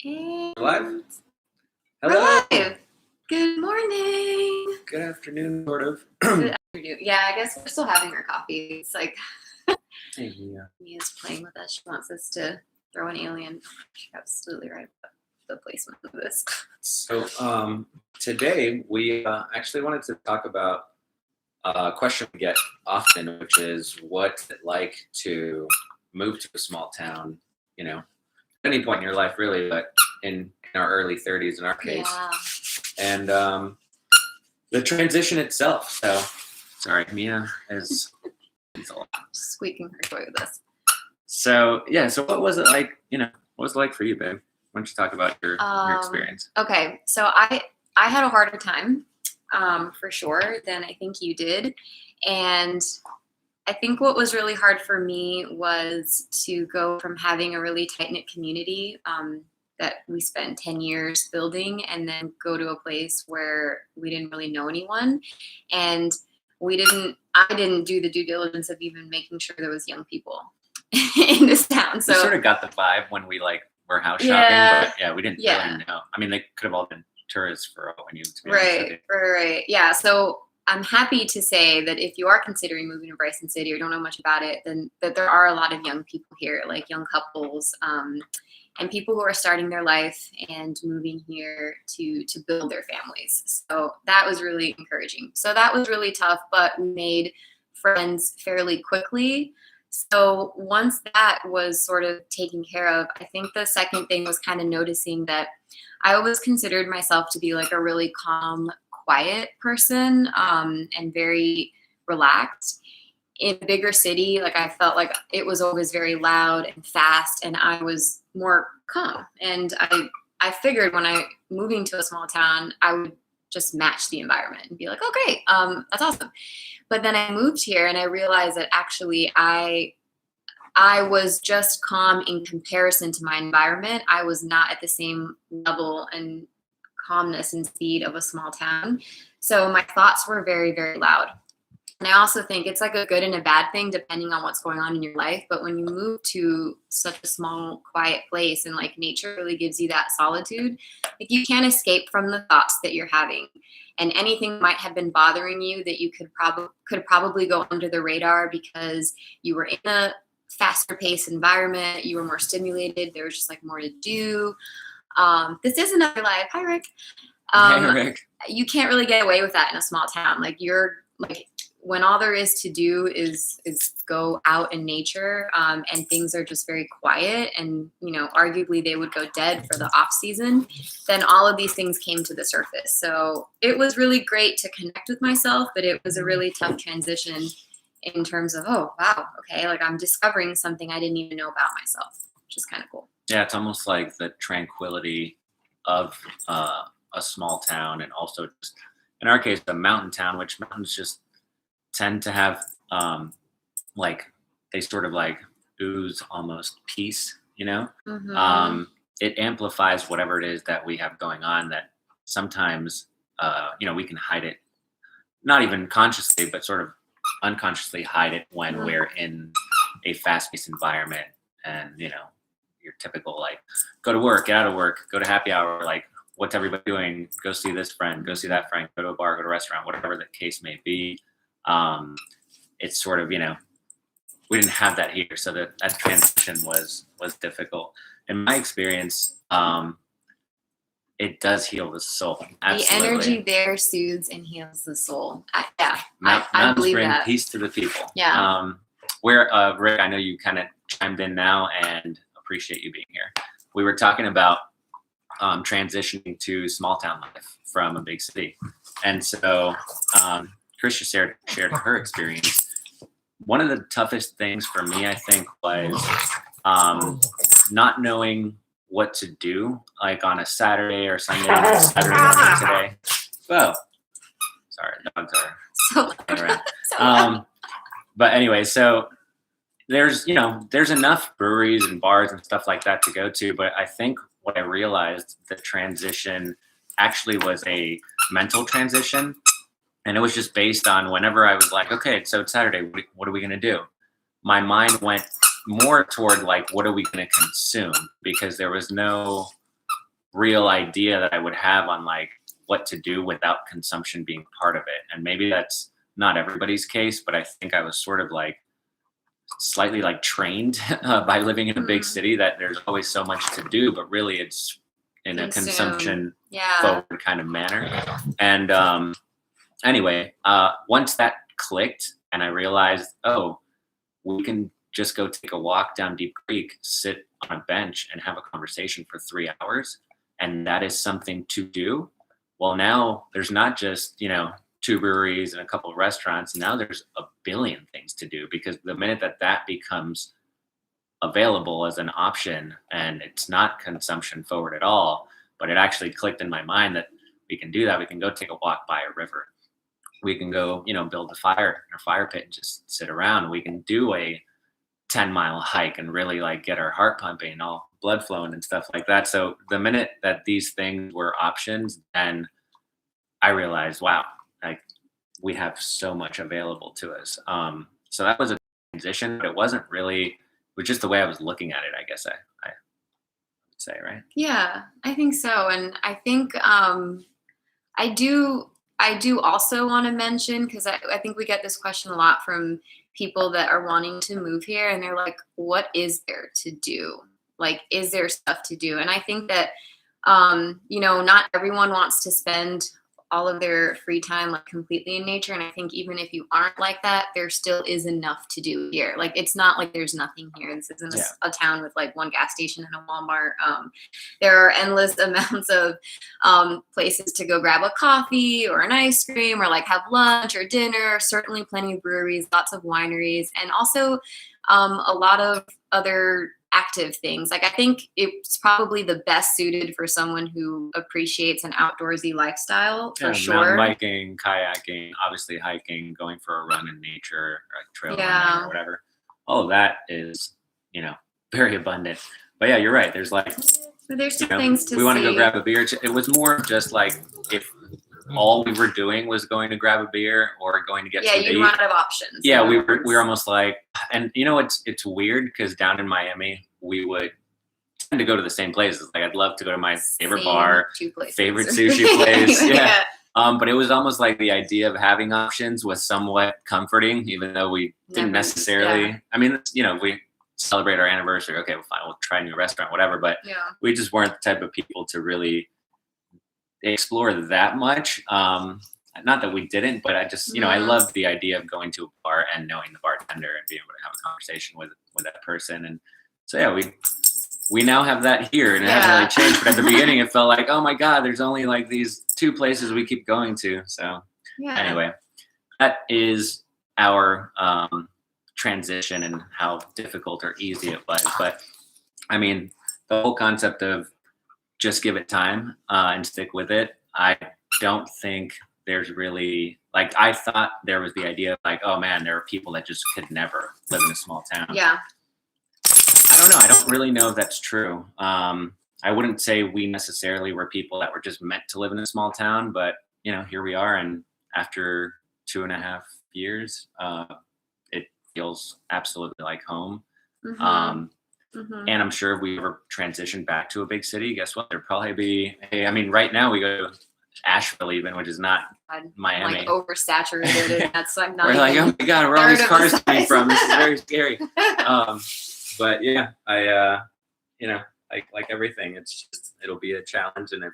Hey. Live? We're Hello. live. Good morning. Good afternoon, sort of. Good afternoon. Yeah, I guess we're still having our coffee. It's like Hey, Mia. Mia's playing with us. She wants us to throw an alien. She's absolutely right about the placement of this. So, today we actually wanted to talk about a question we get often, which is what's it like to move to a small town, at any point in your life, really, but in our early 30s in our case. Yeah. And the transition itself. So, sorry, Mia is a lot. Squeaking her toy with us. So what was it like, what was it like for you, babe? Why don't you talk about your experience? Okay, so I had a harder time, for sure, than I think you did. And I think what was really hard for me was to go from having a really tight-knit community that we spent 10 years building and then go to a place where we didn't really know anyone. And I didn't do the due diligence of even making sure there was young people in this town. So we sort of got the vibe when we were house shopping, Yeah. but we didn't really know. I mean, they could have all been tourists for all we knew, to be honest with you. Right. Yeah. So I'm happy to say that if you are considering moving to Bryson City or don't know much about it, then that there are a lot of young people here, like young couples, and people who are starting their life and moving here to build their families. So that was really encouraging. So that was really tough, but we made friends fairly quickly. So once that was sort of taken care of, I think the second thing was kind of noticing that I always considered myself to be like a really calm, quiet person, and very relaxed. In a bigger city, like I felt like it was always very loud and fast, and I was more calm. And I figured when I moving to a small town, I would just match the environment and be like, oh great, that's awesome. But then I moved here and I realized that actually I was just calm in comparison to my environment. I was not at the same level and calmness and speed of a small town. So my thoughts were very, very loud. And I also think it's like a good and a bad thing depending on what's going on in your life. But when you move to such a small, quiet place and like nature really gives you that solitude, like you can't escape from the thoughts that you're having. And anything might have been bothering you that you could probably go under the radar because you were in a faster paced environment, you were more stimulated, there was just like more to do. This is another life. Hi, Rick. Hey, Rick. You can't really get away with that in a small town. Like you're like when all there is to do is go out in nature, and things are just very quiet, and arguably they would go dead for the off season, then all of these things came to the surface. So it was really great to connect with myself, but it was a really tough transition in terms of, oh wow, okay, like I'm discovering something I didn't even know about myself, which is kind of cool. Yeah, it's almost like the tranquility of a small town, and also just in our case a mountain town, which mountains just tend to have they sort of like ooze almost peace, Mm-hmm. It amplifies whatever it is that we have going on, that sometimes we can hide it, not even consciously but sort of unconsciously hide it when we're in a fast-paced environment. And your typical like go to work, get out of work, go to happy hour, like what's everybody doing, go see this friend, go see that friend, go to a bar, go to a restaurant, whatever the case may be. It's sort of, we didn't have that here, so that transition was difficult. In my experience, it does heal the soul. Absolutely. The energy there soothes and heals the soul. I Mountains believe bring that. peace to the people. Yeah. Where Rick, I know you kind of chimed in now, and appreciate you being here. We were talking about transitioning to small town life from a big city, and so Cris just shared her experience. One of the toughest things for me, I think, was not knowing what to do, like on a Saturday or Sunday, Saturday morning today. Whoa, sorry, dogs are So around. But anyway, so there's enough breweries and bars and stuff like that to go to, but I think what I realized, the transition actually was a mental transition. And it was just based on whenever I was like, okay, so it's Saturday, what are we going to do? My mind went more toward like, what are we going to consume? Because there was no real idea that I would have on like what to do without consumption being part of it. And maybe that's not everybody's case, but I think I was sort of like slightly like trained by living in a big city that there's always so much to do, but really it's in a consumption forward kind of manner. And anyway, once that clicked and I realized, oh, we can just go take a walk down Deep Creek, sit on a bench and have a conversation for 3 hours. And that is something to do. Well, now there's not just, 2 breweries and a couple of restaurants. Now there's a billion things to do, because the minute that becomes available as an option, and it's not consumption forward at all, but it actually clicked in my mind that we can do that. We can go take a walk by a river. We can go, build a fire in our fire pit and just sit around. We can do a 10-mile hike and really like get our heart pumping and all blood flowing and stuff like that. So the minute that these things were options, then I realized, wow, like we have so much available to us. So that was a transition, but it wasn't really, it was just the way I was looking at it, I guess I would say, right? Yeah, I think so. And I think I do also want to mention, because I think we get this question a lot from people that are wanting to move here, and they're like, what is there to do? Like, is there stuff to do? And I think that, not everyone wants to spend all of their free time like completely in nature. And I think even if you aren't like that, there still is enough to do here. Like, it's not like there's nothing here. This isn't a town with like one gas station and a Walmart. There are endless amounts of places to go grab a coffee or an ice cream or like have lunch or dinner. Certainly plenty of breweries, lots of wineries, and also a lot of other active things. Like, I think it's probably the best suited for someone who appreciates an outdoorsy lifestyle, for sure. Mountain biking, kayaking, obviously hiking, going for a run in nature, or like trail running or whatever. All of that is, very abundant. But yeah, you're right. There's like, there's some things to see. We want to go grab a beer. It was more just like if all we were doing was going to grab a beer or going to get some you run out of options. Yeah, we were almost like, and it's weird because down in Miami we would tend to go to the same places. Like, I'd love to go to my favorite bar, favorite sushi place. Yeah. But it was almost like the idea of having options was somewhat comforting, even though we didn't necessarily. Yeah. I mean, we celebrate our anniversary. Okay, well, fine, we'll try a new restaurant, whatever. But we just weren't the type of people to really explore that much. Not that we didn't, but I just, I loved the idea of going to a bar and knowing the bartender and being able to have a conversation with that person. And so, yeah, we now have that here, and it hasn't really changed. But at the beginning, it felt like, oh my God, there's only like these 2 places we keep going to. So anyway, that is our transition and how difficult or easy it was. But I mean, the whole concept of just give it time and stick with it. I don't think there's really, like, I thought there was the idea of like, oh man, there are people that just could never live in a small town. Yeah. I don't know. I don't really know if that's true. I wouldn't say we necessarily were people that were just meant to live in a small town, but here we are. And after 2.5 years, it feels absolutely like home. And I'm sure if we ever transitioned back to a big city, guess what? There'd probably be, right now we go to Asheville even, which is not Miami. Like oversaturated. And that's like not. We're like, oh my God, where are all these cars coming from? This is very scary. But yeah, I, like everything, it'll be a challenge. And if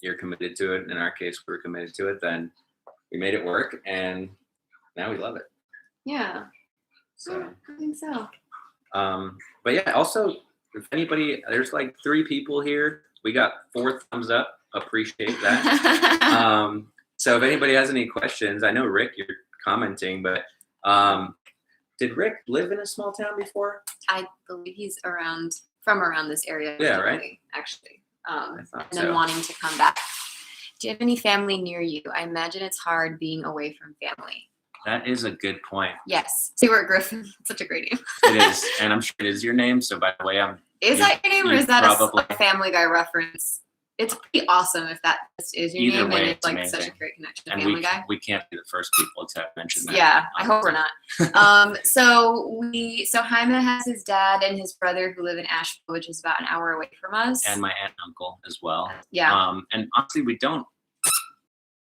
you're committed to it, in our case, we were committed to it, then we made it work, and now we love it. Yeah. So I think so. But yeah, also, if anybody, there's like 3 people here. We got 4 thumbs up. Appreciate that. So if anybody has any questions, I know Rick, you're commenting, but did Rick live in a small town before? I believe he's from around this area. Yeah, right. Actually, and then wanting to come back. Do you have any family near you? I imagine it's hard being away from family. That is a good point. Yes. Stewart Griffin. Such a great name. It is. And I'm sure it is your name. So by the way, Is that your name, or is that a Family Guy reference? it's pretty awesome if that just is your Either name, way, and it's it's like amazing. such a great connection to And Family Guy. we can't be the first people to mention that. Yeah, I hope we're not. So Jaime has his dad and his brother who live in Asheville, which is about an hour away from us. And my aunt and uncle as well. Yeah. And honestly, we don't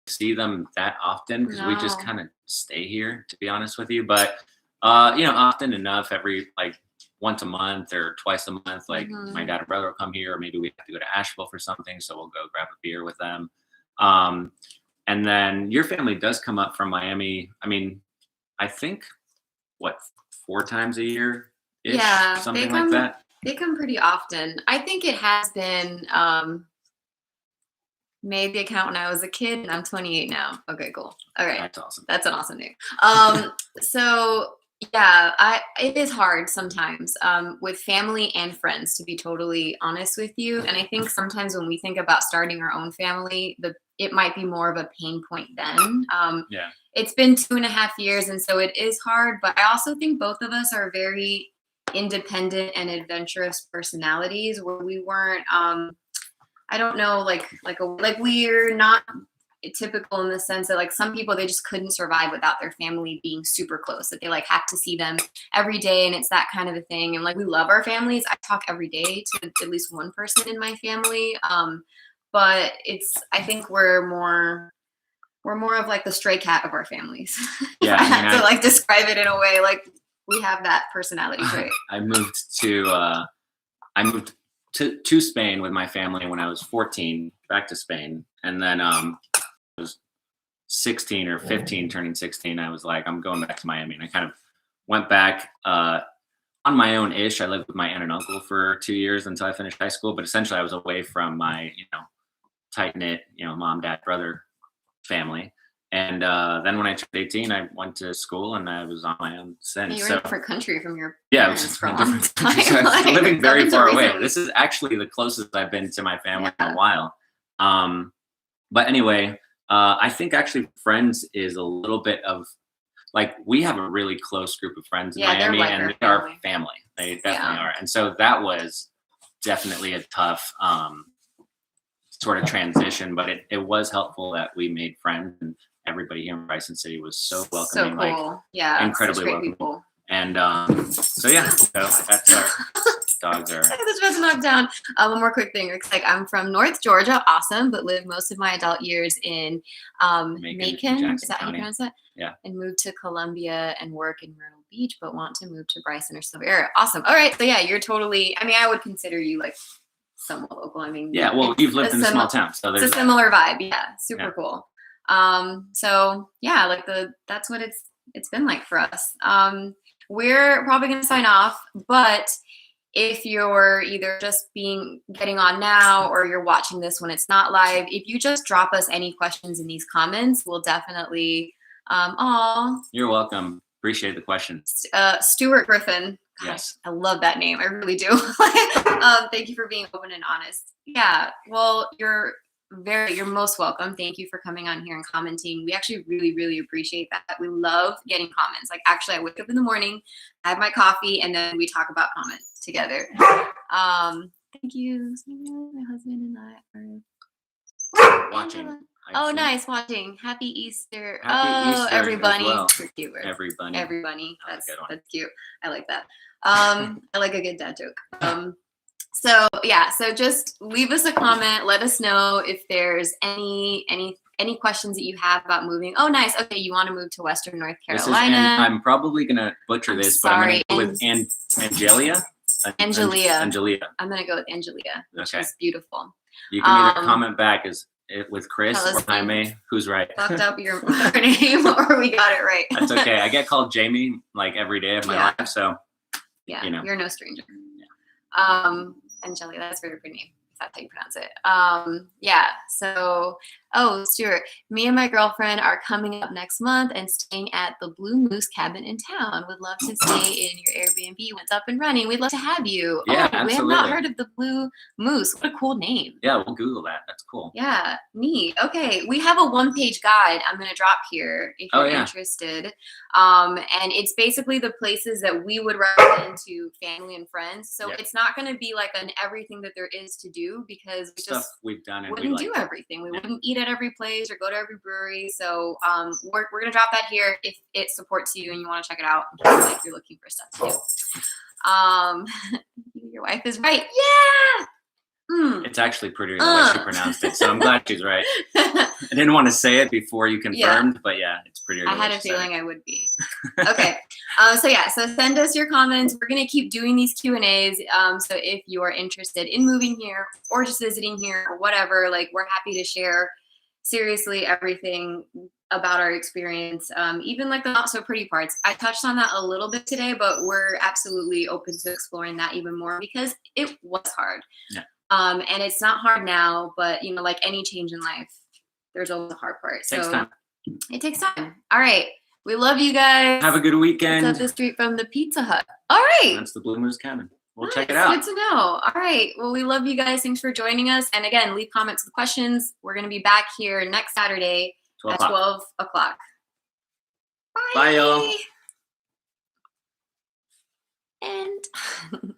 see them that often because we just No. kind of stay here, to be honest with you. But often enough, every like once a month or twice a month, like my dad and brother will come here, or maybe we have to go to Asheville for something, so we'll go grab a beer with them. And then your family does come up from Miami. I mean, I think 4 times a year, Yeah, something like that. They come pretty often. I think it has been made the account when I was a kid, and I'm 28 now. Okay, cool. All right, That's awesome. That's an awesome name. So yeah, it is hard sometimes with family and friends, to be totally honest with you. And I think sometimes when we think about starting our own family, it might be more of a pain point then. Yeah. It's been 2.5 years, and so it is hard. But I also think both of us are very independent and adventurous personalities, where we weren't. I don't know, like we're not typical in the sense that like some people, they just couldn't survive without their family being super close, that they like have to see them every day, and it's that kind of a thing. And like we love our families. I talk every day to at least one person in my family, but I think we're more of like the stray cat of our families. Yeah, I have to like describe it in a way, like we have that personality trait. I moved to Spain with my family when I was 14, back to Spain, and then I was 16 or 15, turning 16. I was like, I'm going back to Miami, and I kind of went back on my own ish. I lived with my aunt and uncle for 2 years until I finished high school, but essentially I was away from my tight knit mom, dad, brother family. And then when I turned 18, I went to school, and I was on my own since. You were in a different country from your parents. It was for a long time. So I was living very far away. Recently. This is actually the closest I've been to my family in a while. But anyway, I think actually friends is a little bit of like, we have a really close group of friends in Miami, like and they are family. They definitely are. And so that was definitely a tough sort of transition, but it was helpful that we made friends, and everybody here in Bryson City was so welcoming, so cool. incredibly welcoming. People. And so that's our dogs are. This was knocked down. One more quick thing. It's like I'm from North Georgia, awesome, but lived most of my adult years in Macon. Is that how you pronounce that? Yeah. And moved to Columbia and work in Myrtle Beach, but want to move to Bryson or Silver area. Awesome. All right. So yeah, you're totally. I mean, I would consider you like somewhat local. I mean, yeah. Well, you've lived in a small town, so there's a similar vibe. Yeah. Super cool. So yeah, like that's what it's been like for us. We're probably going to sign off, but if you're either just getting on now, or you're watching this when it's not live, if you just drop us any questions in these comments, we'll definitely, you're welcome. Appreciate the questions. Stuart Griffin. Yes. I love that name. I really do. Thank you for being open and honest. Yeah. Well, you're most welcome. Thank you for coming on here and commenting. We actually really, really appreciate that. We love getting comments. Like, actually, I wake up in the morning, I have my coffee, and then we talk about comments together. Thank you. My husband and I are watching. Nice, watching. Happy Easter. Happy Easter, everybody. well. Everybody. That's cute. I like that. I like a good dad joke. So just leave us a comment. Let us know if there's any questions that you have about moving. Oh, nice. Okay, you want to move to Western North Carolina. I'm probably gonna butcher this, but I'm gonna go with Angelia. Angelia. I'm gonna go with Angelia, which is beautiful. You can either comment back with Cris or Jaime. Who's right? Fucked up your name, or we got it right. That's okay. I get called Jamie like every day of my life, so you're no stranger. Angelia, that's a very pretty name. That's how you pronounce it. So, Stuart, me and my girlfriend are coming up next month and staying at the Blue Moose Cabin in town. Would love to stay in your Airbnb when it's up and running. We'd love to have you. Yeah, absolutely. We have not heard of the Blue Moose. What a cool name. Yeah, we'll Google that. That's cool. Yeah, neat. Okay, we have a one-page guide I'm going to drop here if you're interested. And it's basically the places that we would recommend to family and friends. So it's not going to be like an everything that there is to do. do because we Stuff just we've done and we wouldn't like do it. everything. We wouldn't eat at every place or go to every brewery. So we're going to drop that here if it supports you and you want to check it out. Like you're looking for stuff to do. Your wife is right. Yeah. It's actually prettier the way she pronounced it, so I'm glad she's right. I didn't want to say it before you confirmed, but yeah, it's prettier. I had a feeling I would be. Okay, so send us your comments. We're gonna keep doing these Q&As. So if you are interested in moving here or just visiting here or whatever, like we're happy to share seriously everything about our experience, even like the not so pretty parts. I touched on that a little bit today, but we're absolutely open to exploring that even more because it was hard. Yeah. And it's not hard now, but like any change in life, there's always a hard part. So Takes time. It takes time. All right. We love you guys. Have a good weekend. It's up the street from the Pizza Hut. All right. That's the Blue Moose Cabin. We'll Nice. check it out. Good to know. All right. Well, we love you guys. Thanks for joining us. And again, leave comments with questions. We're going to be back here next Saturday at 12 o'clock. Bye. Bye, y'all. And